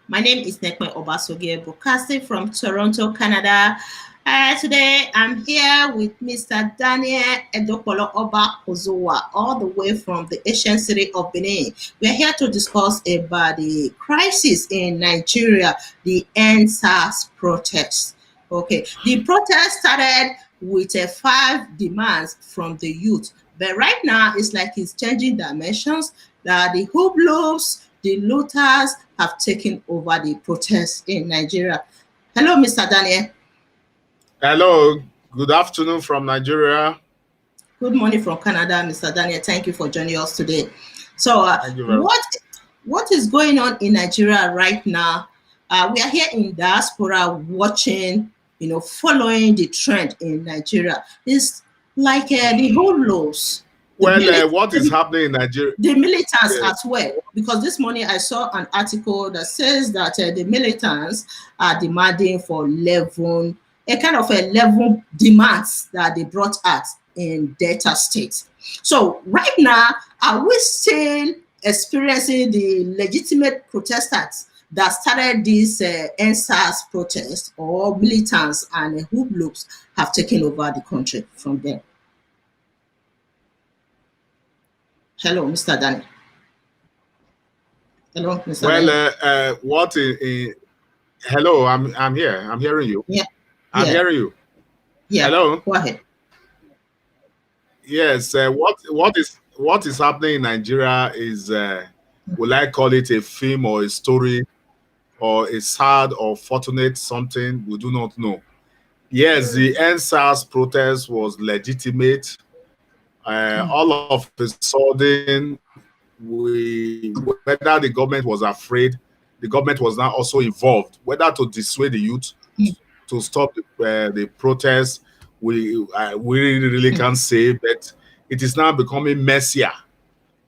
My name is Nekme Obasogie, broadcasting from Toronto, Canada. Today, I'm here with Mr. Daniel Edokolo Oba Ozowa, all the way from the ancient city of Benin. We're here to discuss about the crisis in Nigeria, the ENDSARS protest. Okay, the protest started with 5 demands from the youth, but right now it's like it's changing dimensions. That the hoodlums, the looters have taken over the protests in Nigeria. Hello, Mr. Daniel. Hello, good afternoon from Nigeria. Good morning from Canada, Mr. Daniel. Thank you for joining us today. So, Thank you very much. what is going on in Nigeria right now? We are here in diaspora watching, following the trend in Nigeria. It's like the whole laws. Well, what is happening in Nigeria? The militants as well, because this morning I saw an article that says that the militants are demanding for 11 demands that they brought out in Delta State. So right now, are we still experiencing the legitimate protesters that started this ENDSARS protest, or militants and hoodlums have taken over the country from them? Hello, Mr. Daniel. Hello, Mr. Daniel. Hello, I'm here. I'm hearing you. Yeah. I'm hearing you. Yeah. Hello. Go ahead. Yes. What is happening in Nigeria is, will I call it a film or a story, or a sad or fortunate something? We do not know. Yes, the ENDSARS protest was legitimate. All of a sudden, whether the government was afraid, the government was now also involved, whether to dissuade the youth to stop the protests. We really can't say, but it is now becoming messier.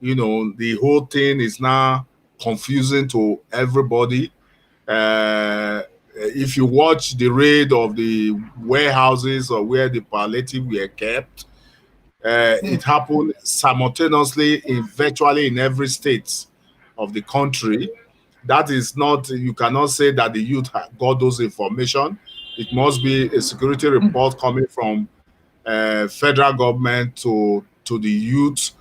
The whole thing is now confusing to everybody. If you watch the raid of the warehouses or where the palliative were kept, it happened simultaneously virtually in every state of the country. That is not, you cannot say that the youth got those information. It must be a security report coming from federal government to the youth,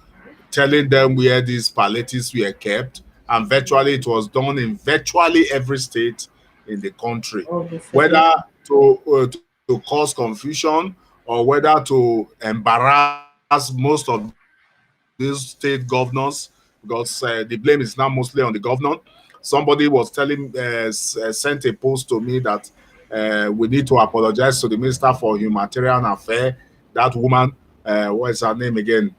telling them where these palliatives were kept. And virtually it was done in virtually every state in the country. Whether to cause confusion or whether to embarrass most of these state governors, because the blame is now mostly on the governor. Somebody was sent a post to me that we need to apologize to the Minister for Humanitarian Affairs. That woman, what is her name again?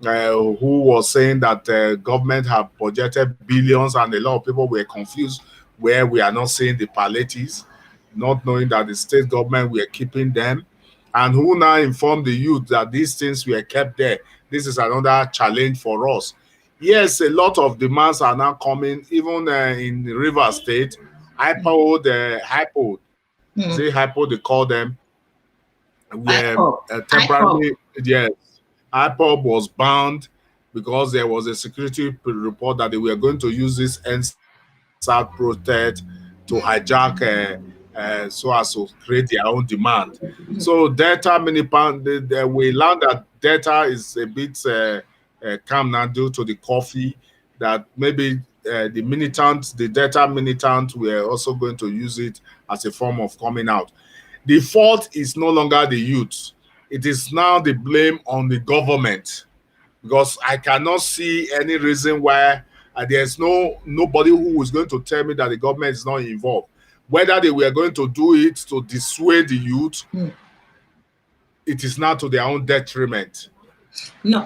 Who was saying that government have budgeted billions and a lot of people were confused where we are not seeing the palliatives, not knowing that the state government were keeping them, and who now informed the youth that these things were kept there. This is another challenge for us. Yes, a lot of demands are now coming, even in River State. Hypo, they call them, were temporarily, yes. IPOB was banned because there was a security report that they were going to use this ENDSARS protest to hijack so as to create their own demand. So Delta Minipan, we learned that Delta is a bit calm now due to the coffee, that maybe the Delta militants were also going to use it as a form of coming out. The fault is no longer the youth. It is now the blame on the government, because I cannot see any reason why there's nobody who is going to tell me that the government is not involved. Whether they were going to do it to dissuade the youth, it is now to their own detriment. No,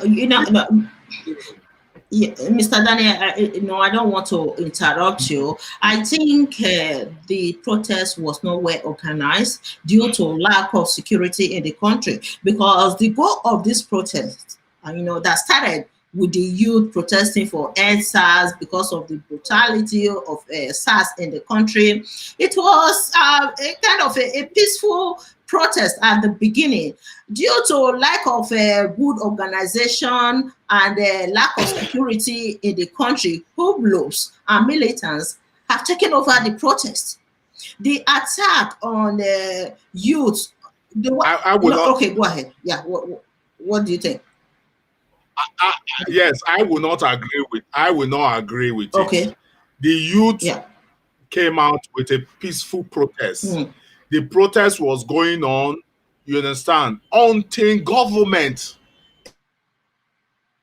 yeah, Mr. Daniel, I don't want to interrupt you. I think the protest was not well organized due to lack of security in the country, because the goal of this protest, that started with the youth protesting for ENDSARS because of the brutality of SARS in the country. It was a kind of a peaceful protest at the beginning. Due to lack of good organization and lack of security in the country, hoodlums and militants have taken over the protest. The attack on youth. I will not. Okay, go ahead. Yeah, what do you think? Yes, I will not agree with. I will not agree with Okay. it. The youth Yeah. came out with a peaceful protest. Mm. The protest was going on, you understand, until government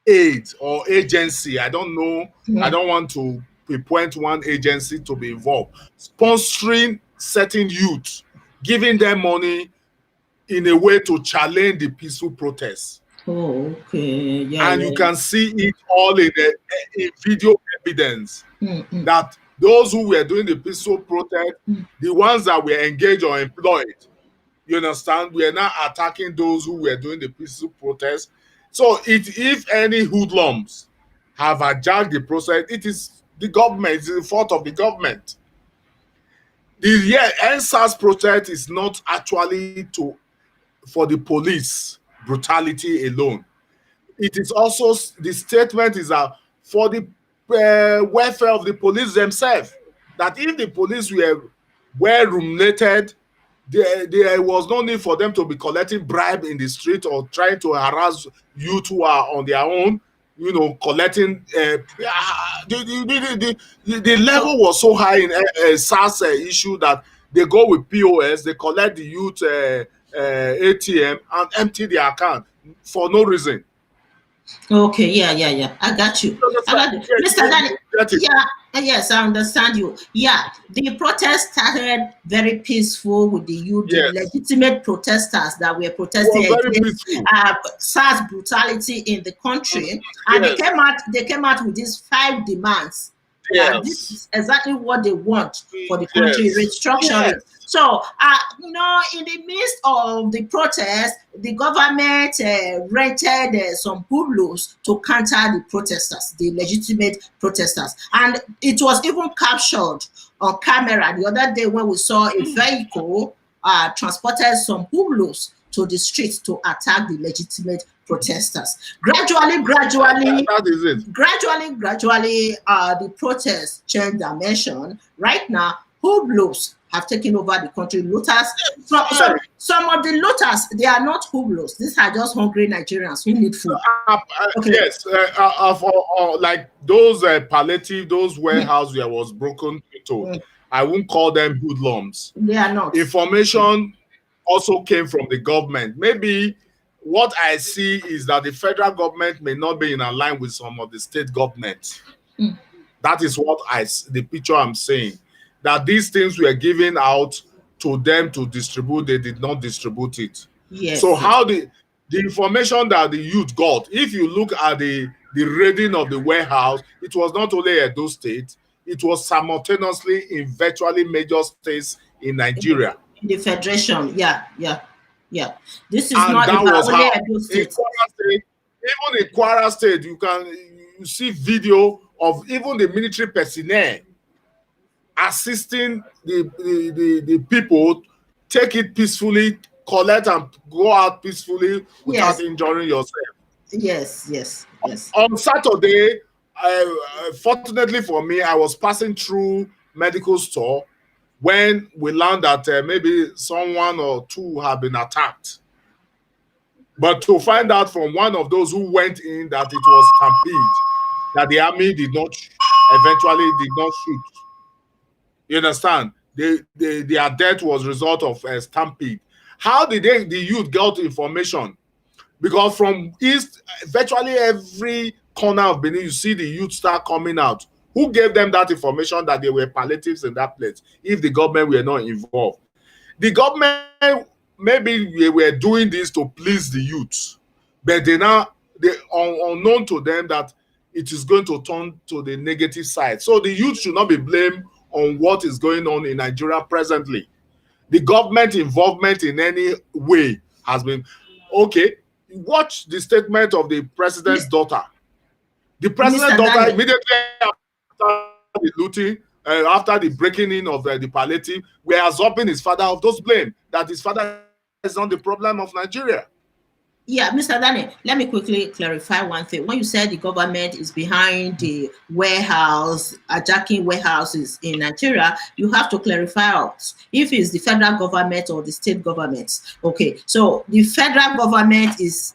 aid or agency, I don't know, I Mm. don't want to pinpoint one agency to be involved, sponsoring certain youth, giving them money in a way to challenge the peaceful protest. Oh, okay. Yeah, And yeah, you yeah. can see it all in video evidence Mm, mm, that those who were doing the peaceful protest, mm. the ones that were engaged or employed, you understand, we are now attacking those who were doing the peaceful protest. So if any hoodlums have hijacked the process, it is the government, it's the fault of the government. The ENDSARS protest is not actually for the police brutality alone. It is also, the statement is for the welfare of the police themselves. That if the police were well remunerated, there was no need for them to be collecting bribe in the street or trying to harass youth who are on their own, collecting. The level was so high in SARS issue that they go with POS, they collect the youth ATM and empty their account for no reason. Okay, yeah, yeah, yeah. I got you. You I got understand? you. Yes, Mr. Danny, you get it. yeah, yes, I understand you. Yeah, the protest started very peaceful with the youth, the Yes. legitimate protesters that were It protesting was very against peaceful. SARS brutality in the country. And Yes. they came out with these 5 demands. This Yes. is exactly what they want for the country Yes. restructuring. Yes. So, in the midst of the protest, the government rented some bublos to counter the protesters, the legitimate protesters. And it was even captured on camera the other day when we saw a vehicle transported some bublos to the streets to attack the legitimate protesters. Gradually, That is it. the protests changed dimension. Right now, hublos have taken over the country. Looters, some of the looters, they are not hublos. These are just hungry Nigerians who need food. Okay. Yes, like those palliative, those warehouse where was broken into, I won't call them hoodlums. They are not. Information also came from the government. Maybe what I see is that the federal government may not be in line with some of the state governments. That is what the picture I'm saying. That these things were given out to them to distribute, they did not distribute it. Yes. So how the information that the youth got, if you look at the raiding of the warehouse, it was not only Edo State, it was simultaneously in virtually major states in Nigeria. In the federation, yeah. This is And not that about was only how Edo State. Even in Kwara State, you see video of even the military personnel assisting the people take it peacefully, collect and go out peacefully without injuring yourself. Yes. On Saturday, fortunately for me, I was passing through medical store when we learned that maybe someone or two have been attacked. But to find out from one of those who went in that it was stampede, that the army eventually did not shoot. You understand? Their death was result of a stampede. How did the youth get information? Because from east, virtually every corner of Benin, you see the youth start coming out. Who gave them that information that there were palliatives in that place if the government were not involved? The government, maybe they were doing this to please the youth, but they unknown to them that it is going to turn to the negative side. So the youth should not be blamed on what is going on in Nigeria presently. The government involvement in any way has been okay. Watch the statement of the president's daughter. The president's daughter immediately after the looting, after the breaking in of the palliative, were absorbing his father of those blame that his father is not the problem of Nigeria. Yeah, Mr. Daniel, let me quickly clarify one thing. When you said the government is behind the warehouse, hijacking warehouses in Nigeria, you have to clarify out if it's the federal government or the state government. Okay, so the federal government is,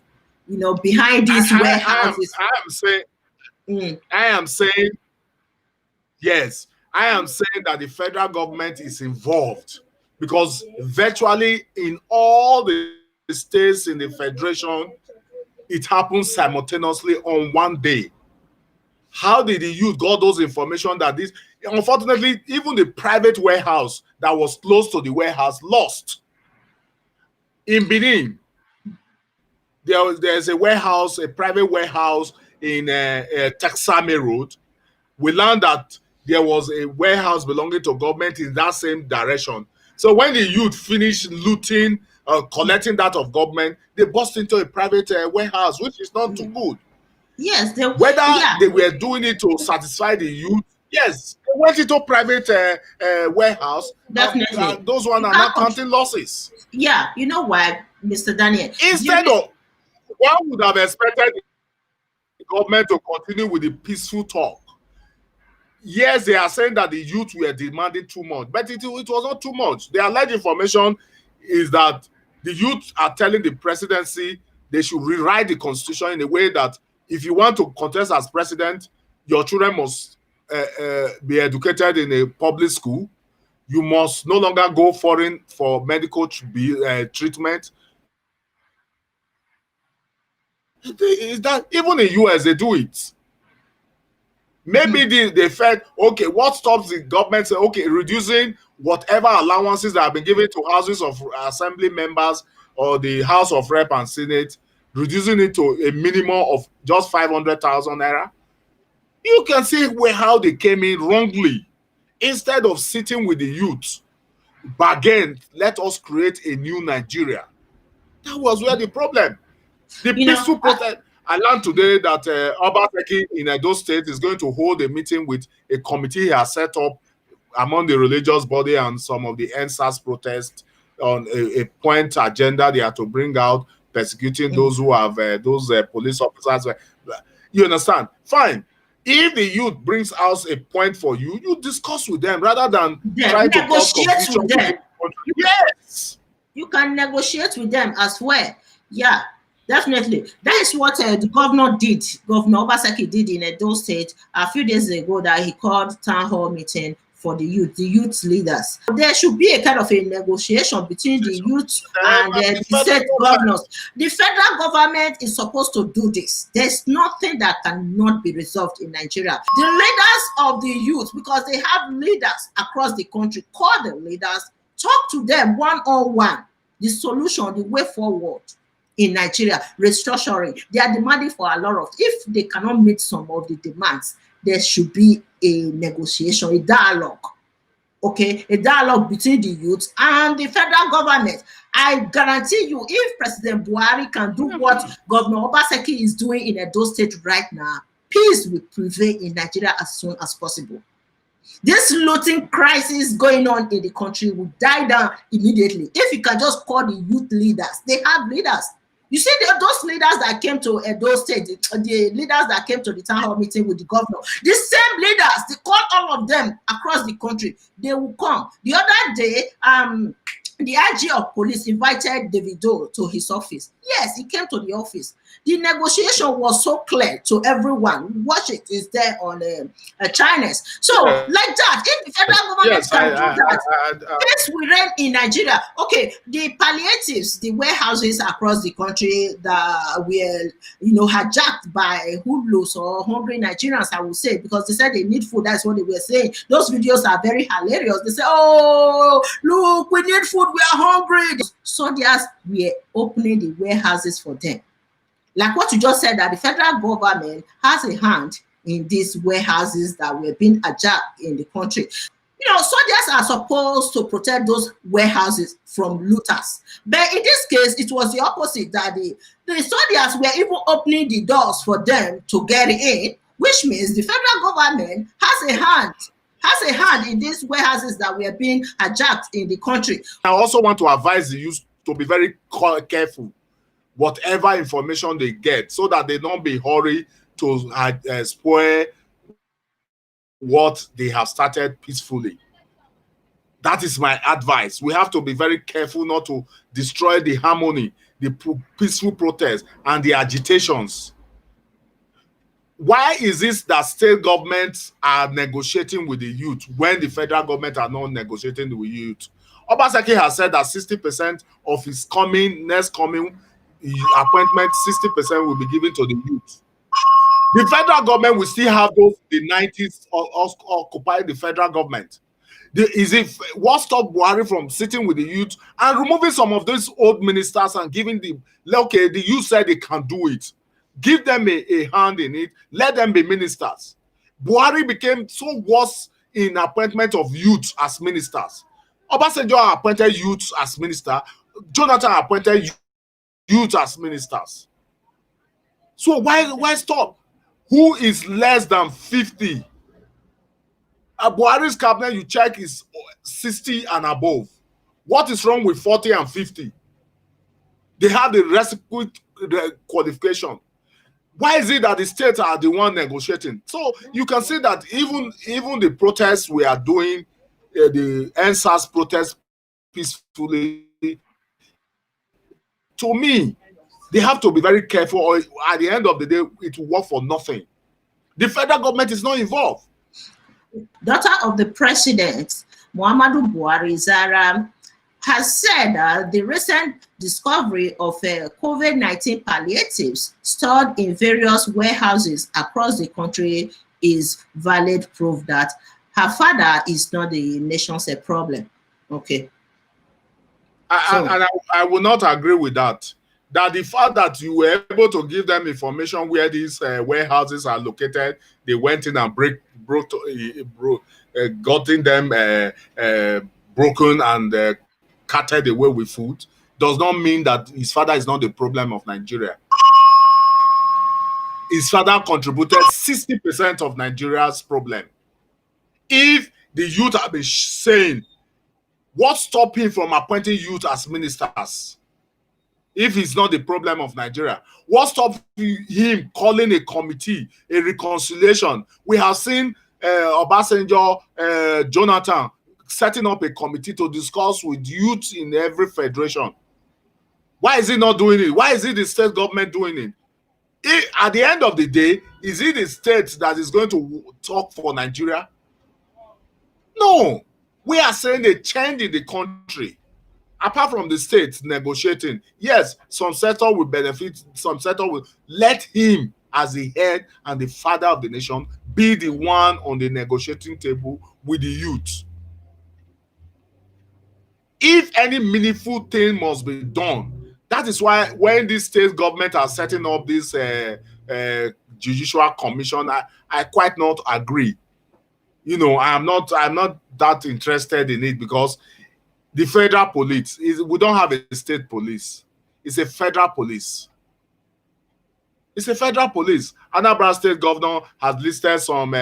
behind these warehouses. I am saying, Mm, I am saying, yes, I am saying that the federal government is involved because virtually in all the states in the federation, it happens simultaneously on one day. How did the youth got those information that this? Unfortunately, even the private warehouse that was close to the warehouse lost. In Benin, there's a warehouse, a private warehouse in Taxame Road. We learned that there was a warehouse belonging to government in that same direction. So when the youth finished looting, collecting that of government, they burst into a private warehouse, which is not too good. yes, Whether yeah, they were doing it to satisfy the youth, yes, they went into private warehouse. definitely. Those one You are can't not control. counting losses. Yeah, you know why, Mr. Daniel? Instead During of, one would have expected the government to continue with the peaceful talk. Yes, they are saying that the youth were demanding too much, but it was not too much. The alleged information is that the youth are telling the presidency they should rewrite the constitution in a way that if you want to contest as president, your children must be educated in a public school. You must no longer go foreign for medical treatment. Is that even in US they do it? Maybe they felt, okay, what stops the government say, okay, reducing whatever allowances that have been given to houses of assembly members or the House of Rep and Senate, reducing it to a minimum of just 500,000 naira. You can see how they came in wrongly. Instead of sitting with the youth, bargain, let us create a new Nigeria. That was where the problem. The you know, peaceful protest. I learned today that Obaseki in Edo State is going to hold a meeting with a committee he has set up among the religious body and some of the ENDSARS protests on a point agenda they are to bring out, persecuting those who have those police officers. You understand? Fine. If the youth brings out a point for you, you discuss with them rather than trying to cause negotiate confusion with within them. the country. Yes. You can negotiate with them as well. Yeah, definitely. That is what the governor did. Governor Obaseki did in Edo State a few days ago, that he called town hall meeting for the youth leaders. There should be a kind of a negotiation between the youth and the state governors. The federal government is supposed to do this. There's nothing that cannot be resolved in Nigeria. The leaders of the youth, because they have leaders across the country, call the leaders, talk to them one-on-one. The solution, the way forward in Nigeria, restructuring. They are demanding for a lot of. If they cannot meet some of the demands, there should be a negotiation, a dialogue. Okay, a dialogue between the youth and the federal government. I guarantee you, if President Buhari can do what Governor Obaseki is doing in Edo State right now, peace will prevail in Nigeria as soon as possible. This looting crisis going on in the country will die down immediately if you can just call the youth leaders. They have leaders. You see, those leaders that came to Edo State, the leaders that came to the town hall meeting with the governor, the same leaders, they call all of them across the country. They will come. The other day, the IG of police invited Davido to his office. Yes, he came to the office. The negotiation was so clear to everyone. Watch it, it's there on China's. So, like that, if the federal government can do that, peace will reign in Nigeria. Okay, the palliatives, the warehouses across the country that were, hijacked by hoodlums or hungry Nigerians, I would say, because they said they need food. That's what they were saying. Those videos are very hilarious. They say, oh, look, we need food, we are hungry. Soldiers were opening the warehouses for them. Like what you just said, that the federal government has a hand in these warehouses that were being hijacked in the country. Soldiers are supposed to protect those warehouses from looters. But in this case, it was the opposite, that the soldiers were even opening the doors for them to get in, which means the federal government has a hand in these warehouses that were being hijacked in the country. I also want to advise the youth to be very careful whatever information they get, so that they don't be hurry to spoil what they have started peacefully. That is my advice. We have to be very careful not to destroy the harmony, the peaceful protests, and the agitations. Why is this that state governments are negotiating with the youth when the federal government are not negotiating with youth? Obaseki has said that 60% of his next coming appointment, 60% will be given to the youth. The federal government will still have those in the 90s occupying the federal government. What stopped Buhari from sitting with the youth and removing some of those old ministers and giving the youth said they can do it. Give them a hand in it. Let them be ministers. Buhari became so worse in appointment of youth as ministers. Obasanjo appointed youth as minister. Jonathan appointed youth as ministers. So why stop? Who is less than 50? Buhari's cabinet, you check, is 60 and above. What is wrong with 40 and 50? They have the requisite qualification. Why is it that the states are the one negotiating? So you can see that even the protests we are doing, the ENDSARS protests peacefully, to me, they have to be very careful, or at the end of the day, it will work for nothing. The federal government is not involved. Daughter of the president, Muhammadu Buhari, Zahra, has said the recent discovery of COVID-19 palliatives stored in various warehouses across the country is valid proof that her father is not the nation's problem. Okay. I will not agree with that. That the fact that you were able to give them information where these warehouses are located, they went in and gotten them broken and carted away with food, does not mean that his father is not the problem of Nigeria. His father contributed 60% of Nigeria's problem. If the youth have been saying, what stopped him from appointing youth as ministers? If he's not the problem of Nigeria, what stopped him calling a committee, a reconciliation? We have seen Obasanjo, Jonathan setting up a committee to discuss with youth in every federation. Why is he not doing it? Why is it the state government doing it? At the end of the day, is it the state that is going to talk for Nigeria? No. We are saying a change in the country. Apart from the states negotiating, yes, some sector will benefit, some sector will. Let him, as the head and the father of the nation, be the one on the negotiating table with the youth. If any meaningful thing must be done, that is why when the state government are setting up this judicial commission, I quite not agree. You know, I'm not that interested in it, because the federal police we don't have a state police. It's a federal police. It's a federal police. Anambra State governor has listed some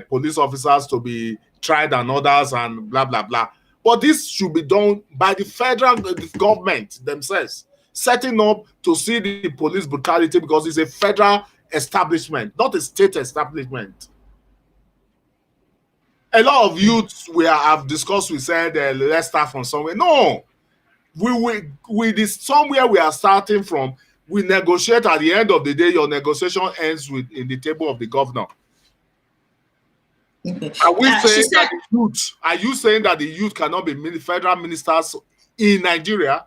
police officers to be tried and others and blah blah blah. But this should be done by the federal government themselves, setting up to see the police brutality, because it's a federal establishment, not a state establishment. A lot of youths we have discussed, we said, let's start from somewhere. No, somewhere we are starting from. We negotiate. At the end of the day, your negotiation ends in the table of the governor. Okay. Are we saying that the youth? Are you saying that the youth cannot be federal ministers in Nigeria? Are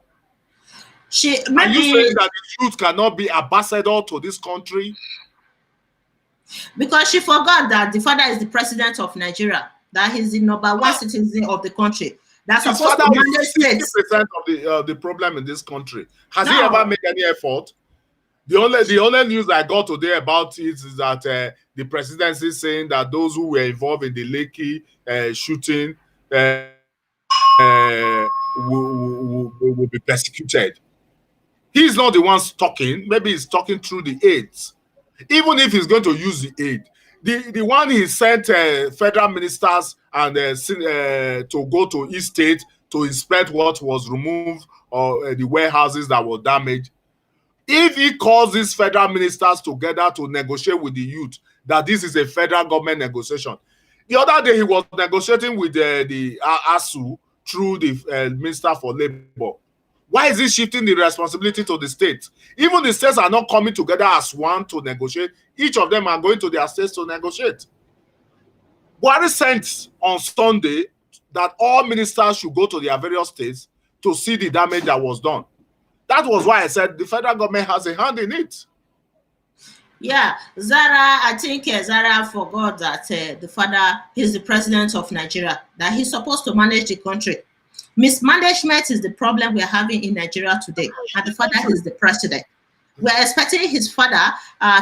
you saying that the youth cannot be ambassador to this country? Because she forgot that the father is the president of Nigeria, that he's the number one citizen of the country. That's supposed to mandate 60% of the problem in this country. Has he ever made any effort? The only news I got today about it is that the presidency is saying that those who were involved in the Lekki shooting will be persecuted. He's not the one talking. Maybe he's talking through the aides. Even if he's going to use the aid, the one he sent federal ministers and to go to each state to inspect what was removed or the warehouses that were damaged. If he calls these federal ministers together to negotiate with the youth, that this is a federal government negotiation. The other day, he was negotiating with the ASU through the Minister for Labor. Why is he shifting the responsibility to the states? Even the states are not coming together as one to negotiate. Each of them are going to their states to negotiate. Buhari sent on Sunday that all ministers should go to their various states to see the damage that was done. That was why I said the federal government has a hand in it. Yeah, Zahra, I think Zahra forgot that the father is the president of Nigeria, that he's supposed to manage the country. Mismanagement is the problem we're having in Nigeria today, and the father is the president. We're expecting his father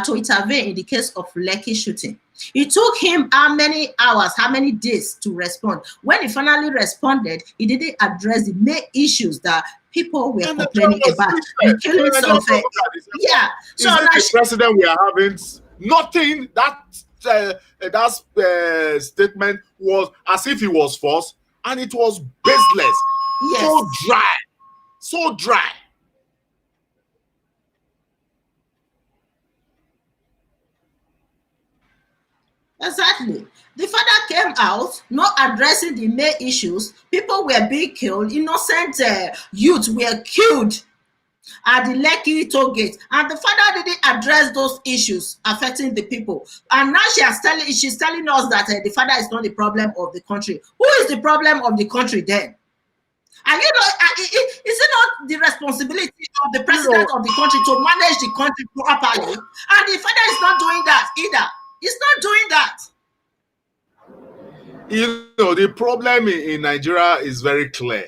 to intervene in the case of Lekki shooting. It took him how many hours, how many days to respond? When he finally responded, he didn't address the main issues that people were complaining about. The killings of yeah. So the president we are having, nothing that statement was as if he was forced, and it was baseless. Yes. So dry. So dry. Exactly. The father came out not addressing the main issues. People were being killed. Innocent youth were killed at the Lekki toll gate, and the father didn't address those issues affecting the people. And now she's telling us that the father is not the problem of the country. Who is the problem of the country then? And is it not the responsibility of the president of the country to manage the country properly? And the father is not doing that either. He's not doing that. The problem in Nigeria is very clear.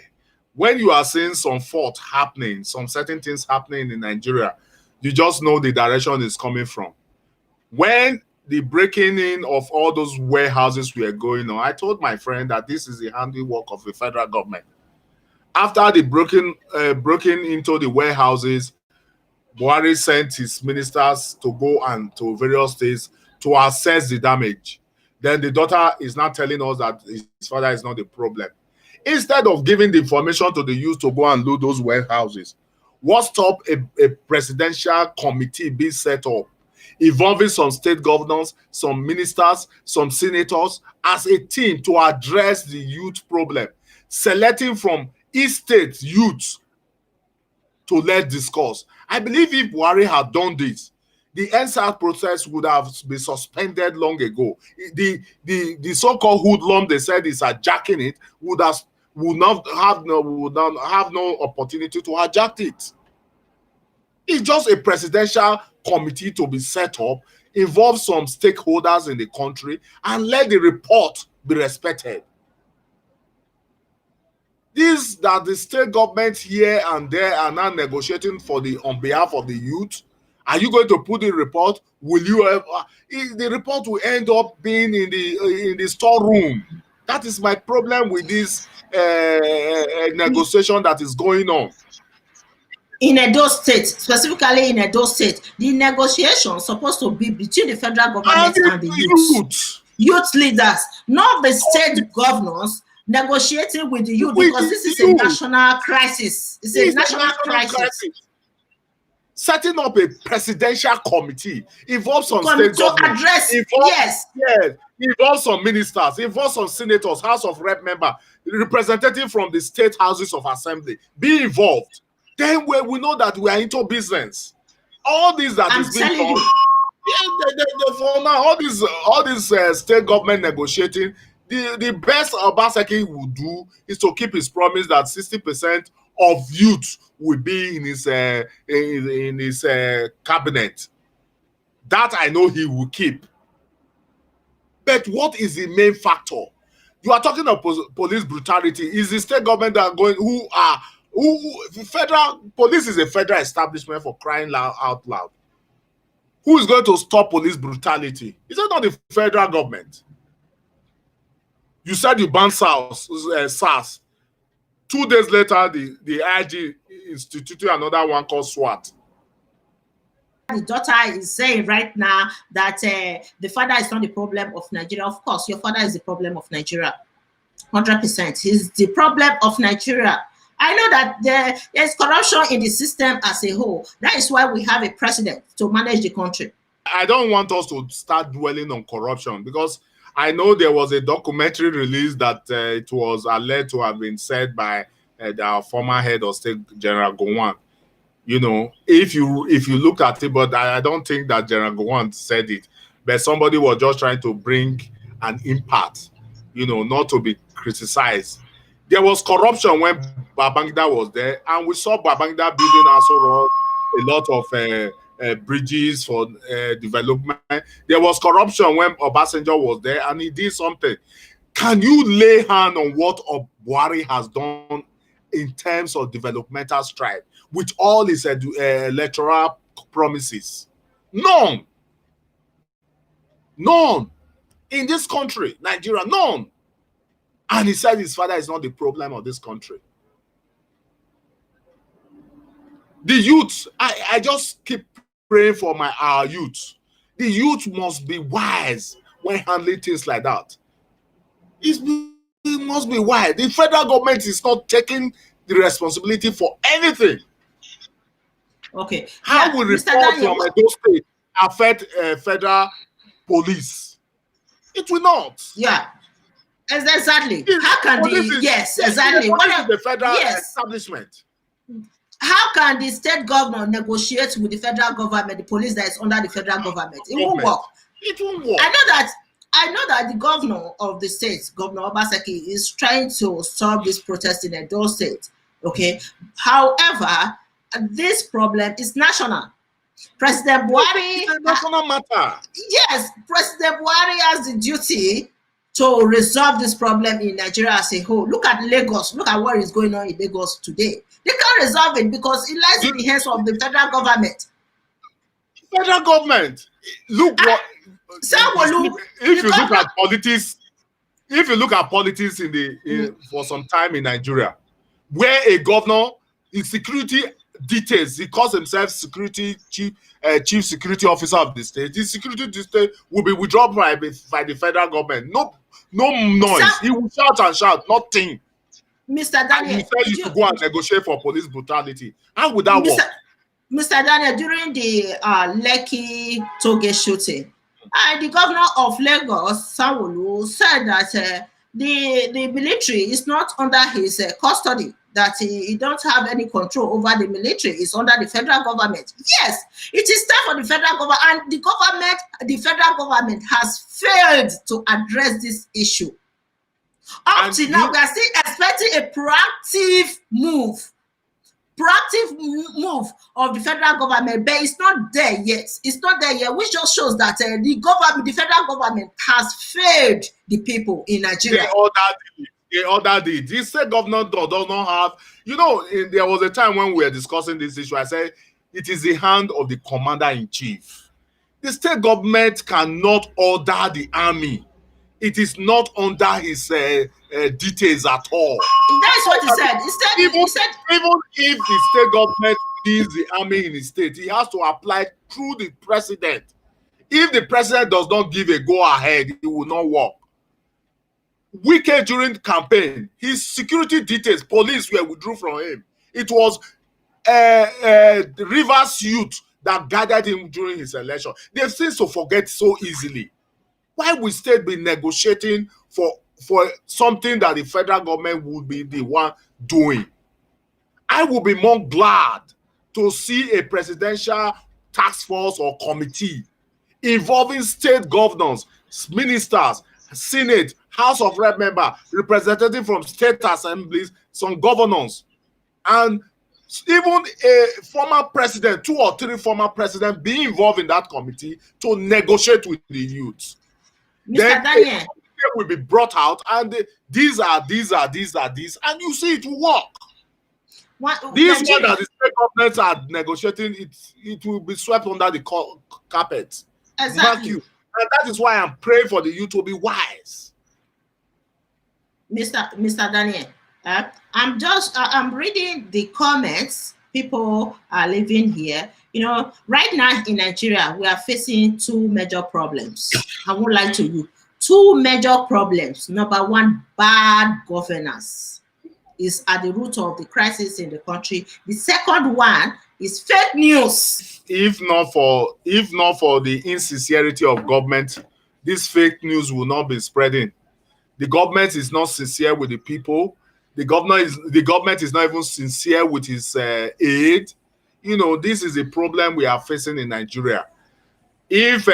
When you are seeing some fault happening, some certain things happening in Nigeria, you just know the direction is coming from. When the breaking in of all those warehouses were going on, I told my friend that this is the handiwork of the federal government. After the breaking into the warehouses, Buhari sent his ministers to go and to various states to assess the damage. Then the daughter is now telling us that his father is not the problem. Instead of giving the information to the youth to go and loot those warehouses, what stopped a presidential committee being set up, involving some state governors, some ministers, some senators, as a team to address the youth problem, selecting from each state youth to let discuss. I believe if Buhari had done this, the ENDSARS process would have been suspended long ago. The so-called hoodlum they said is hijacking it would not have no opportunity to hijack it. It's just a presidential committee to be set up, involve some stakeholders in the country, and let the report be respected. This that the state government here and there are now negotiating on behalf of the youth. Are you going to put the report? Will you have the report will end up being in the storeroom? That is my problem with this negotiation that is going on. In Edo State, specifically in Edo State, the negotiation is supposed to be between the federal government and the youth leaders, not the state governors negotiating with the youth, because this is a national crisis. It's a national crisis. Setting up a presidential committee involves some state government, involves some ministers, involves some senators, House of Rep member, representative from the state houses of assembly, be involved. Then we know that we are into business. All these that is being done, for now, all these state government negotiating, the best Obaseki will do is to keep his promise that 60% of youth will be in his cabinet. That I know he will keep. But what is the main factor? You are talking of police brutality. Is the state government that are going federal police is a federal establishment for crying out loud. Who is going to stop police brutality? Is it not the federal government? You said you banned SARS. 2 days later, the IG instituted another one called SWAT. The daughter is saying right now that the father is not the problem of Nigeria. Of course, your father is the problem of Nigeria. 100%. He's the problem of Nigeria. I know that there's corruption in the system as a whole. That is why we have a president to manage the country. I don't want us to start dwelling on corruption, because I know there was a documentary released that it was alleged to have been said by our former head of state, General Gowon. You know, if you look at it, but I don't think that General Gowon said it, but somebody was just trying to bring an impact, you know, not to be criticized. There was corruption when Babangida was there, and we saw Babangida building also a lot of bridges for development. There was corruption when Obasanjo was there, and he did something. Can you lay hand on what Buhari has done in terms of developmental strive with all his electoral promises? None. None. In this country, Nigeria, none. And he said his father is not the problem of this country. The youth, I just keep praying for our youth. The youth must be wise when handling things like that. It must be wise. The federal government is not taking the responsibility for anything. Okay. How will report from Edo State affect federal police? It will not. Yeah. Exactly. How can exactly. What is the federal establishment? How can the state governor negotiate with the federal government, the police that is under the federal government? It won't work. It won't work. I know that the governor of the state, Governor Obaseki, is trying to solve this protest in Edo State. Okay. However, this problem is national. President Buhari. It's a national matter. Yes, President Buhari has the duty to resolve this problem in Nigeria as a whole. Look at Lagos. Look at what is going on in Lagos today. They can't resolve it because it lies in the hands of the federal government. Federal government. Look what. If you look at politics in the for some time in Nigeria, where a governor, his security details, he calls himself chief security officer of the state. His security of the state will be withdrawn by the federal government. No noise. He will shout and shout, nothing. Mr. Daniel, and he tell you to go and negotiate for police brutality. How would that work? Mr. Daniel, during the Lekki Toge shooting, the governor of Lagos, Sanwo-Olu, said that the military is not under his custody, that he don't have any control over the military. It's under the federal government. Yes, it is time for the federal government, and the federal government has failed to address this issue. Up to now, we are still expecting a proactive move of the federal government, but it's not there yet. It's not there yet, which just shows that the federal government has failed the people in Nigeria. They ordered it. This state governor does not have, there was a time when we were discussing this issue. I said it is the hand of the commander-in-chief. The state government cannot order the army. It is not under his details at all. That's what he said. Even if the state government needs the army in his state, he has to apply through the president. If the president does not give a go-ahead, it will not work. Wike during the campaign, his security details, police were withdrew from him. It was the Rivers youth that guided him during his election. They seem to forget so easily. Why we still be negotiating for something that the federal government would be the one doing? I would be more glad to see a presidential task force or committee involving state governors, ministers, Senate, House of Rep member, representative from state assemblies, some governors, and even a former president, 2 or 3 former presidents be involved in that committee to negotiate with the youth. Mr. Then Daniel will be brought out, and these, and you see it will work. This one that the state governments are negotiating, it will be swept under the carpet. Exactly. And that is why I'm praying for the youth to be wise. Mr. Daniel, I'm reading the comments people are living here. Right now in Nigeria, we are facing 2 major problems. I won't lie to you. 2 major problems. Number 1, bad governance. is at the root of the crisis in the country. The second one is fake news. If not for the insincerity of government, this fake news will not be spreading. The government is not sincere with the people. The government is not even sincere with his aid. You know, this is a problem we are facing in Nigeria. If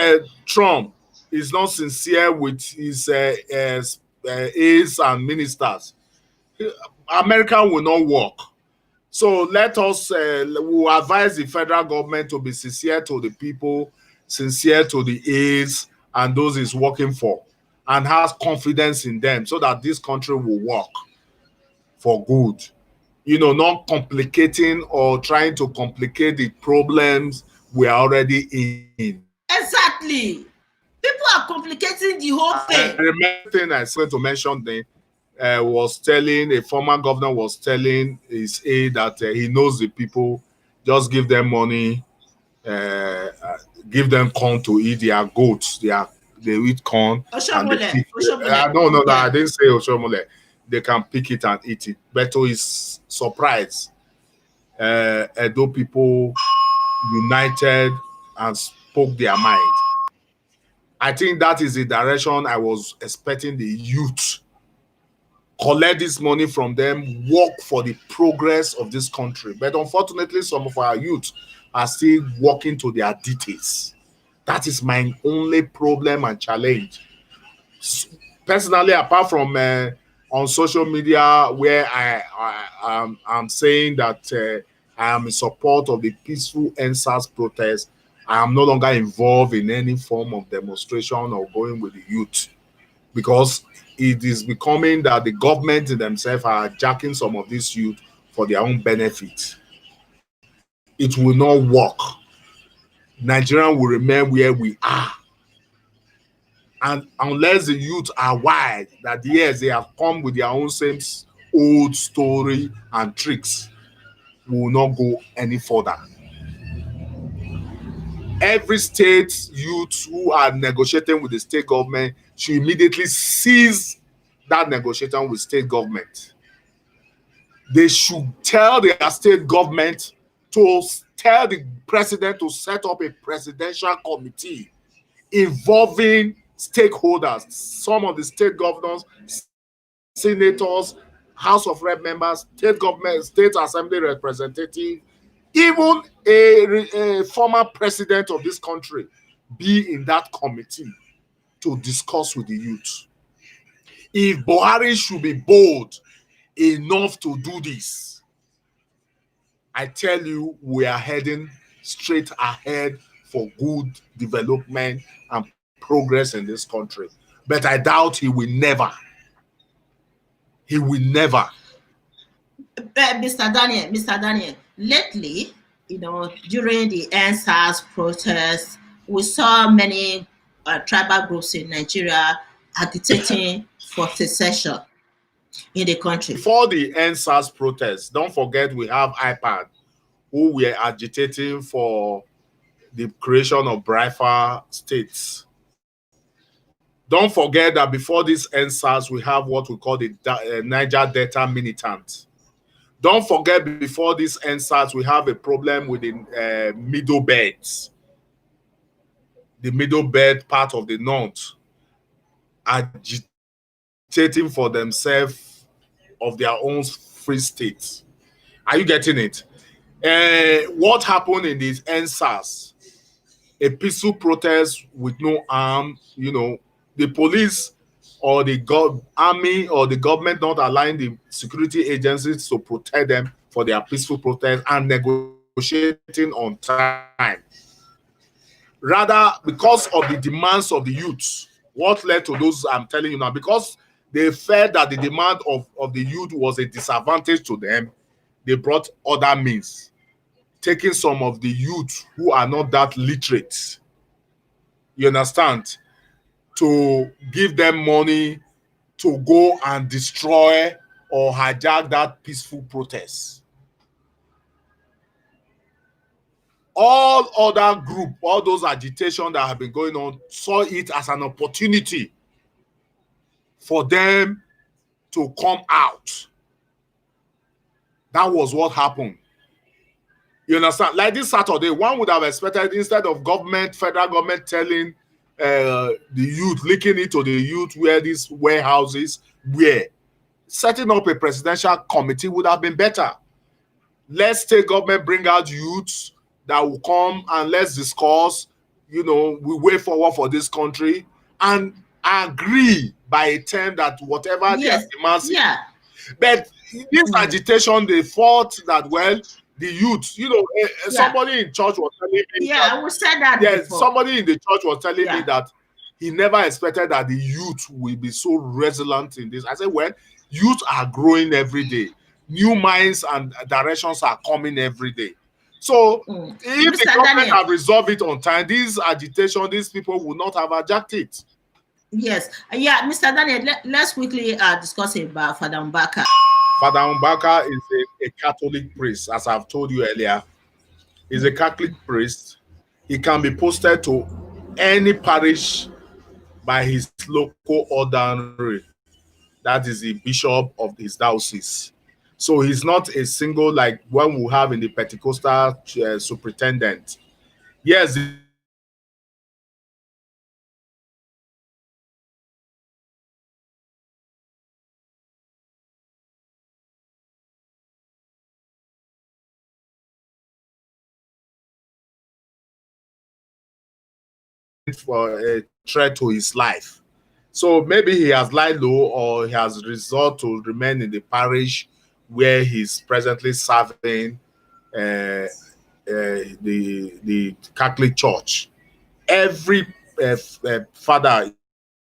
Trump is not sincere with his aides and ministers, America will not work. So let us, we advise the federal government to be sincere to the people, sincere to the aides and those he's working for, and has confidence in them so that this country will work for good. You know, not complicating or trying to complicate the problems we are already in. Exactly. People are complicating the whole thing. I remember thing I was going to mention then. Was telling a former governor was telling his aide that he knows the people, just give them money, give them corn to eat. Their goats, they eat corn and they pick. No, I didn't say Oshomole. They can pick it and eat it. But to his surprise, Edo people united and spoke their mind. I think that is the direction I was expecting the youth collect this money from them, work for the progress of this country. But unfortunately, some of our youth are still working to their details. That is my only problem and challenge. Personally, apart from on social media, where I'm saying that I am in support of the peaceful ENDSARS protest, I am no longer involved in any form of demonstration or going with the youth, because it is becoming that the government themselves are jacking some of these youth for their own benefit. It will not work. Nigeria will remain where we are. And unless the youth are wise, that yes, they have come with their own same old story and tricks, we will not go any further. Every state youth who are negotiating with the state government should immediately cease that negotiation with state government. They should tell their state government to tell the president to set up a presidential committee involving stakeholders, some of the state governors, senators, House of Rep members, state government, state assembly representative, even a former president of this country be in that committee to discuss with the youth. If Buhari should be bold enough to do this, I tell you, we are heading straight ahead for good development and progress in this country. But I doubt he will never. He will never. Mr. Daniel, lately, you know, during the ENDSARS protests, we saw many tribal groups in Nigeria agitating for secession in the country. Before the ENDSARS protests, don't forget we have IPAD, who were agitating for the creation of Biafra states. Don't forget that before this ENDSARS, we have what we call the Niger Delta militant. Don't forget, before this ENDSARS, we have a problem with the middle belts. The middle belt part of the north agitating for themselves of their own free states. Are you getting it? What happened in these ENDSARS? A peaceful protest with no arm, you know, the police or the army or the government not allowing the security agencies to protect them for their peaceful protest and negotiating on time. Rather, because of the demands of the youth, what led to those, I'm telling you now, because they felt that the demand of the youth was a disadvantage to them, they brought other means, taking some of the youth who are not that literate, you understand, to give them money to go and destroy or hijack that peaceful protest. All other group, all those agitation that have been going on, saw it as an opportunity for them to come out That was what happened. You understand? Like this Saturday, one would have expected, instead of federal government telling the youth, linking it to the youth where these warehouses were, setting up a presidential committee would have been better. Let state government bring out youths that will come and let's discuss, we way forward for this country and agree by a term that whatever Yes. their demands. Yeah. But this agitation, they thought that, well, the youth, somebody in church was telling me. Yeah, I would say that. Yeah, before. somebody in the church was telling me that he never expected that the youth will be so resilient in this. I said, well, youth are growing every day. New minds and directions are coming every day. So if the government have resolved it on time, this agitation, these people would not have hijacked it. Yes. Yeah, Mr. Daniel, let's quickly discuss about Father Mbaka. Father Mbaka is a Catholic priest, as I've told you earlier. He's a Catholic priest. He can be posted to any parish by his local ordinary. That is the bishop of his diocese. So he's not a single, like one we have in the Pentecostal superintendent. Yes, for a threat to his life. So maybe he has lied low, or he has resolved to remain in the parish where he's presently serving the Catholic Church. Every father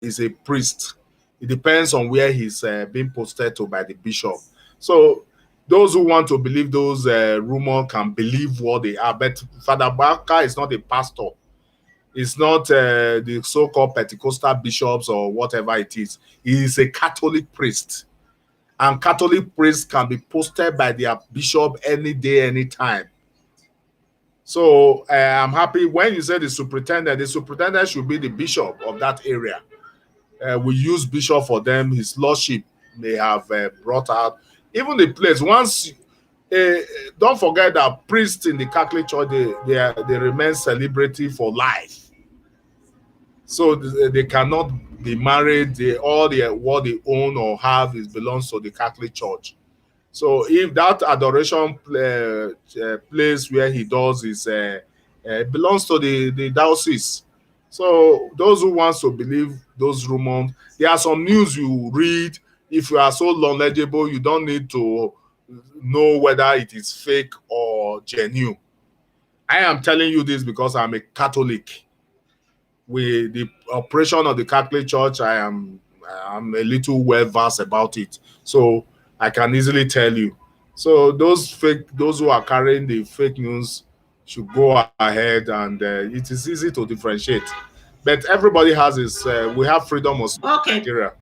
is a priest. It depends on where he's being posted to by the bishop. So those who want to believe those rumors can believe what they are. But Father Mbaka is not a pastor. It's not the so-called Pentecostal bishops or whatever it is. He is a Catholic priest. And Catholic priests can be posted by their bishop any day, any time. So I'm happy when you say the superintendent should be the bishop of that area. We use bishop for them. His lordship may have brought out even the place. Once, don't forget that priests in the Catholic Church, they remain celebrity for life. So they cannot be married. What they own or have belongs to the Catholic Church. So if that adoration place where he does belongs to the diocese. So those who wants to believe those rumors, there are some news you read. If you are so knowledgeable, you don't need to know whether it is fake or genuine. I am telling you this because I'm a Catholic. With the operation of the Catholic Church, I'm a little well versed about it. So I can easily tell you. So those who are carrying the fake news should go ahead, and it is easy to differentiate. But everybody has we have freedom of speech in Nigeria.